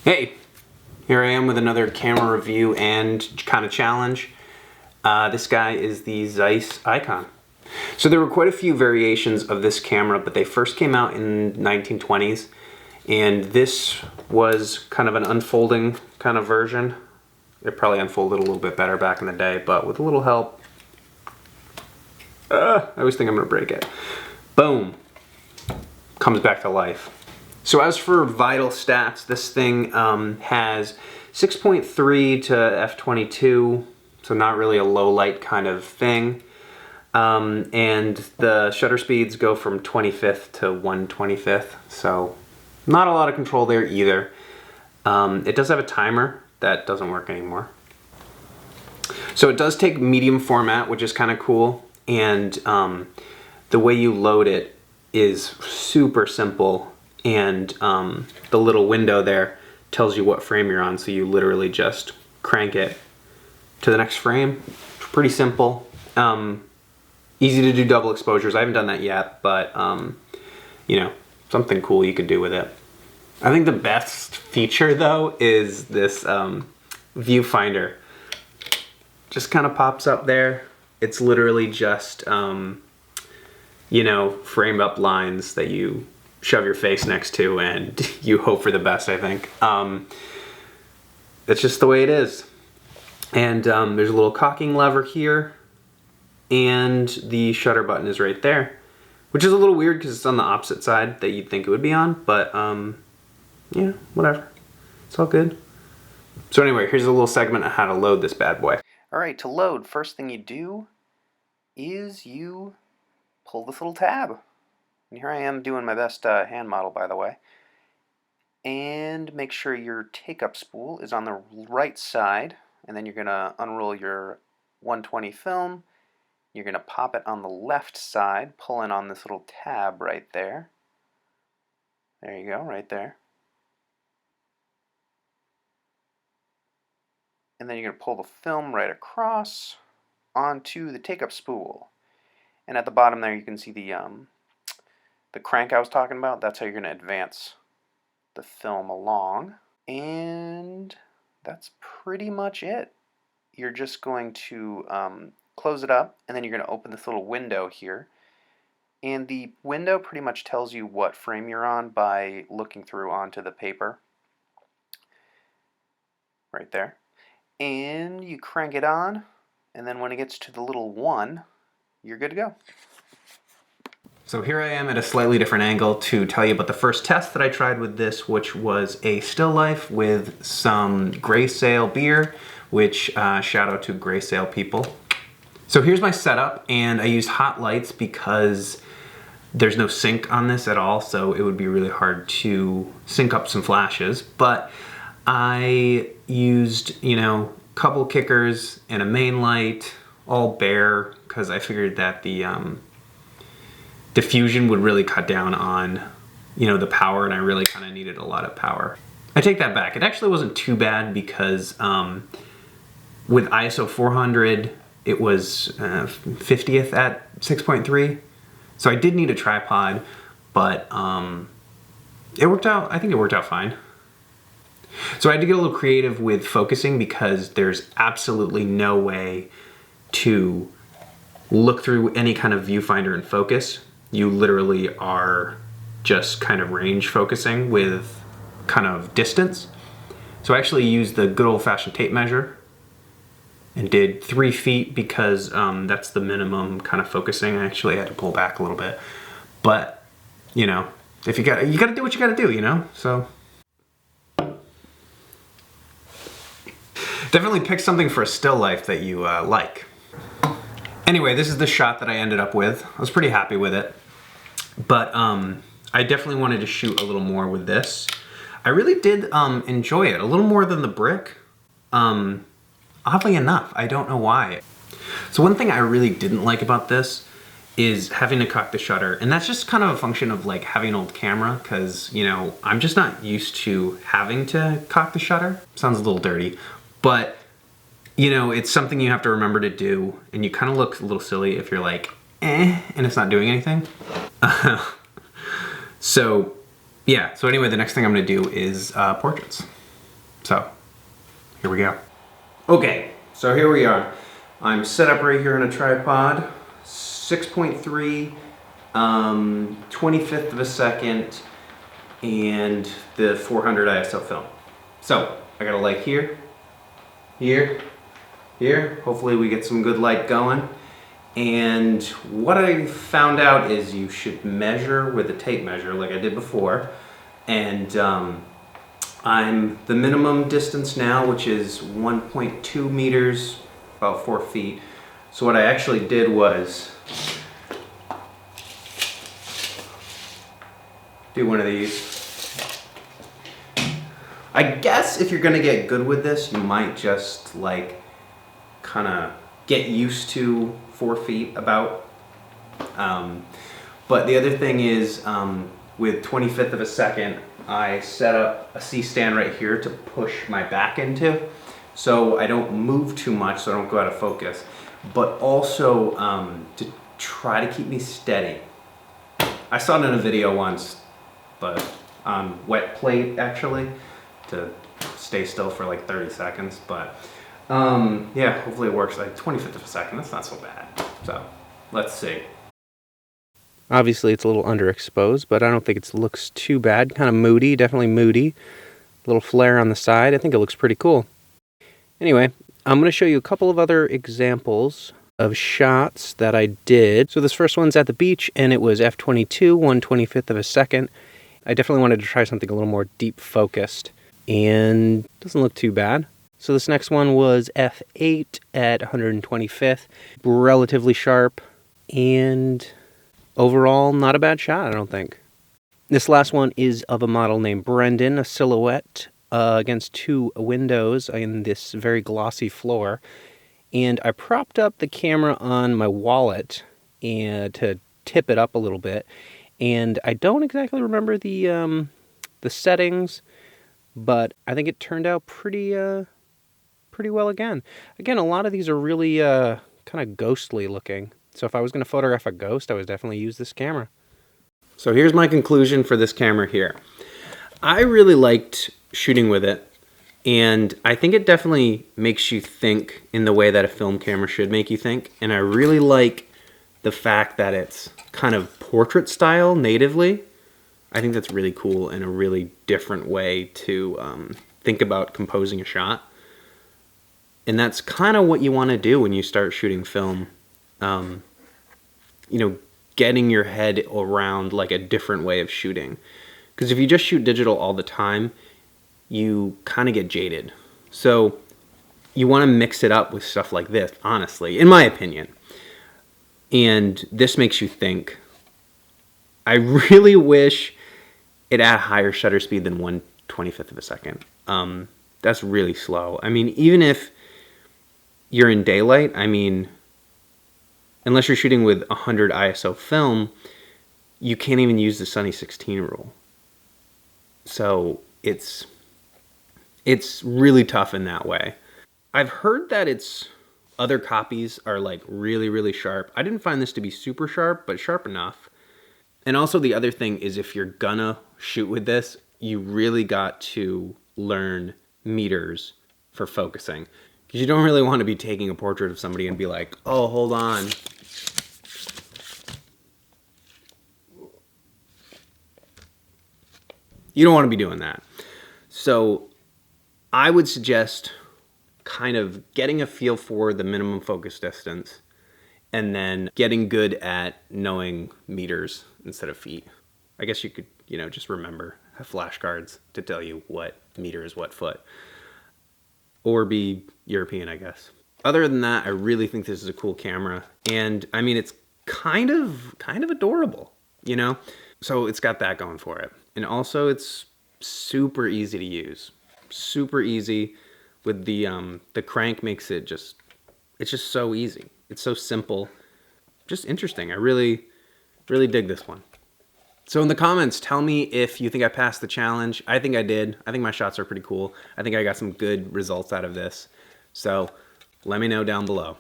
Hey, here I am with another camera review and kind of challenge. This guy is the Zeiss Ikon. So there were quite a few variations of this camera, but they first came out in 1920s, and this was kind of an unfolding kind of version. It probably unfolded a little bit better back in the day, but with a little help, I always think I'm gonna break it. Boom, comes back to life. So as for vital stats, this thing has 6.3 to f/22, so not really a low light kind of thing. And the shutter speeds go from 25th to 1/25th, so not a lot of control there either. It does have a timer that doesn't work anymore. So it does take medium format, which is kind of cool, and the way you load it is super simple. And the little window there tells you what frame you're on, so you literally just crank it to the next frame. Pretty simple. Easy to do double exposures. I haven't done that yet, but you know, something cool you could do with it. I think the best feature though is this viewfinder. Just kind of pops up there. It's literally just you know, framed up lines that you shove your face next to and you hope for the best, I think. That's just the way it is. And there's a little cocking lever here, and the shutter button is right there, which is a little weird because it's on the opposite side that you'd think it would be on, but yeah, whatever. It's all good. So anyway, here's a little segment on how to load this bad boy. All right, to load, first thing you do is you pull this little tab. And here I am doing my best hand model, by the way. And make sure your take-up spool is on the right side, and then you're going to unroll your 120 film. You're going to pop it on the left side, pulling on this little tab right there. There you go, right there. And then you're going to pull the film right across onto the take-up spool. And at the bottom there you can see the crank I was talking about. That's how you're going to advance the film along. And that's pretty much it. You're just going to close it up, and then you're going to open this little window here. And the window pretty much tells you what frame you're on by looking through onto the paper. Right there. And you crank it on, and then when it gets to the little 1, you're good to go. So here I am at a slightly different angle to tell you about the first test that I tried with this, which was a still life with some Gray Sail beer, which shout out to Gray Sail people. So here's my setup, and I used hot lights because there's no sync on this at all, so it would be really hard to sync up some flashes. But I used, you know, a couple kickers and a main light, all bare, because I figured that the diffusion would really cut down on, you know, the power, and I really kind of needed a lot of power. I take that back. It actually wasn't too bad because with ISO 400, it was 50th at 6.3. So I did need a tripod, but it worked out. I think it worked out fine. So I had to get a little creative with focusing because there's absolutely no way to look through any kind of viewfinder and focus. You literally are just kind of range focusing with kind of distance. So I actually used the good old-fashioned tape measure and did 3 feet because that's the minimum kind of focusing. I actually had to pull back a little bit, but you know, if you got to do what you got to do, you know. So definitely pick something for a still life that you like. Anyway, this is the shot that I ended up with. I was pretty happy with it, but I definitely wanted to shoot a little more with this. I really did enjoy it, a little more than the brick. Oddly enough, I don't know why. So one thing I really didn't like about this is having to cock the shutter, and that's just kind of a function of like having an old camera, because, you know, I'm just not used to having to cock the shutter. Sounds a little dirty, but you know, it's something you have to remember to do, and you kind of look a little silly if you're like, and it's not doing anything. So yeah, so anyway, the next thing I'm gonna do is portraits. So, here we go. Okay, so here we are. I'm set up right here on a tripod, 6.3, 25th of a second, and the 400 ISO film. So, I got a light here, here, here. Hopefully we get some good light going. And what I found out is you should measure with a tape measure like I did before. And I'm the minimum distance now, which is 1.2 meters, about 4 feet. So what I actually did was do one of these. I guess if you're gonna get good with this, you might just like kind of get used to 4 feet about. But the other thing is, with 25th of a second, I set up a C-stand right here to push my back into, so I don't move too much, so I don't go out of focus, but also to try to keep me steady. I saw it in a video once, but on wet plate actually, to stay still for like 30 seconds, but yeah, hopefully it works. Like 25th of a second, that's not so bad. So, let's see. Obviously it's a little underexposed, but I don't think it looks too bad. Kind of moody, definitely moody. A little flare on the side. I think it looks pretty cool. Anyway, I'm going to show you a couple of other examples of shots that I did. So this first one's at the beach, and it was f/22, 1/25th of a second. I definitely wanted to try something a little more deep focused, and it doesn't look too bad. So this next one was f/8 at 125th, relatively sharp, and overall not a bad shot, I don't think. This last one is of a model named Brendan, a silhouette against two windows in this very glossy floor. And I propped up the camera on my wallet and to tip it up a little bit. And I don't exactly remember the settings, but I think it turned out pretty well again. Again, a lot of these are really kind of ghostly looking. So if I was going to photograph a ghost, I would definitely use this camera. So here's my conclusion for this camera here. I really liked shooting with it, and I think it definitely makes you think in the way that a film camera should make you think. And I really like the fact that it's kind of portrait style natively. I think that's really cool and a really different way to think about composing a shot. And that's kind of what you want to do when you start shooting film. You know, getting your head around like a different way of shooting. Because if you just shoot digital all the time, you kind of get jaded. So you want to mix it up with stuff like this, honestly, in my opinion. And this makes you think. I really wish it had higher shutter speed than 1/25th of a second. That's really slow. I mean, even if you're in daylight, I mean, unless you're shooting with 100 ISO film, you can't even use the Sunny 16 rule. So it's really tough in that way. I've heard that other copies are like really, really sharp. I didn't find this to be super sharp, but sharp enough. And also the other thing is, if you're gonna shoot with this, you really got to learn meters for focusing. Because you don't really want to be taking a portrait of somebody and be like, oh, hold on. You don't want to be doing that. So I would suggest kind of getting a feel for the minimum focus distance and then getting good at knowing meters instead of feet. I guess you could, just remember, have flashcards to tell you what meter is what foot. Or be European, I guess. Other than that, I really think this is a cool camera. And I mean, it's kind of adorable, So it's got that going for it. And also it's super easy to use. Super easy with the crank makes it it's just so easy. It's so simple. Just interesting. I really, really dig this one. So in the comments, tell me if you think I passed the challenge. I think I did. I think my shots are pretty cool. I think I got some good results out of this. So let me know down below.